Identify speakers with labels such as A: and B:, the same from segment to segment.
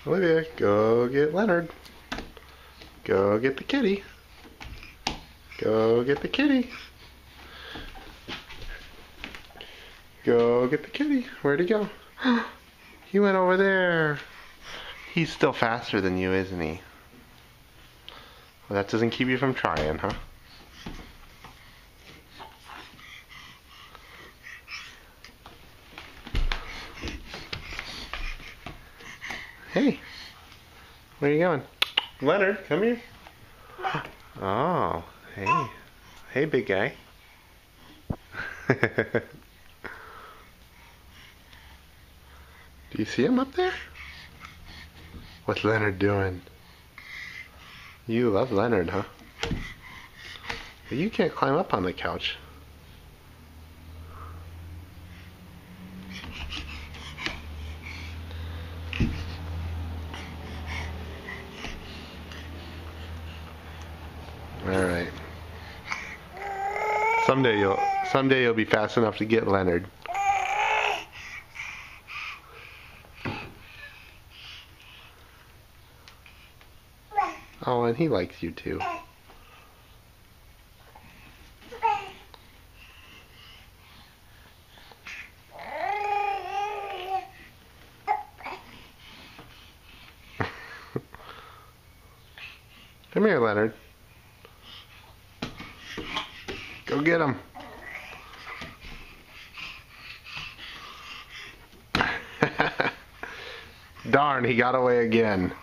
A: Olivia, go get Leonard. Go get the kitty. Go get the kitty. Go get the kitty. Where'd he go? He went over there. He's still faster than you, isn't he? Well, that doesn't keep you from trying, huh? Hey, where are you going? Leonard, come here. Oh, hey. Hey, big guy. Do you see him up there? What's Leonard doing? You love Leonard, huh? But you can't climb up on the couch. Alright. Someday you'll be fast enough to get Leonard. Oh, and he likes you too. Come here, Leonard. Go get him. Darn, he got away again.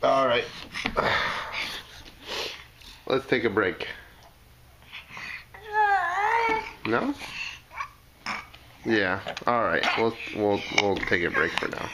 A: All right. Let's take a break. No? Yeah. All right. We'll take a break for now.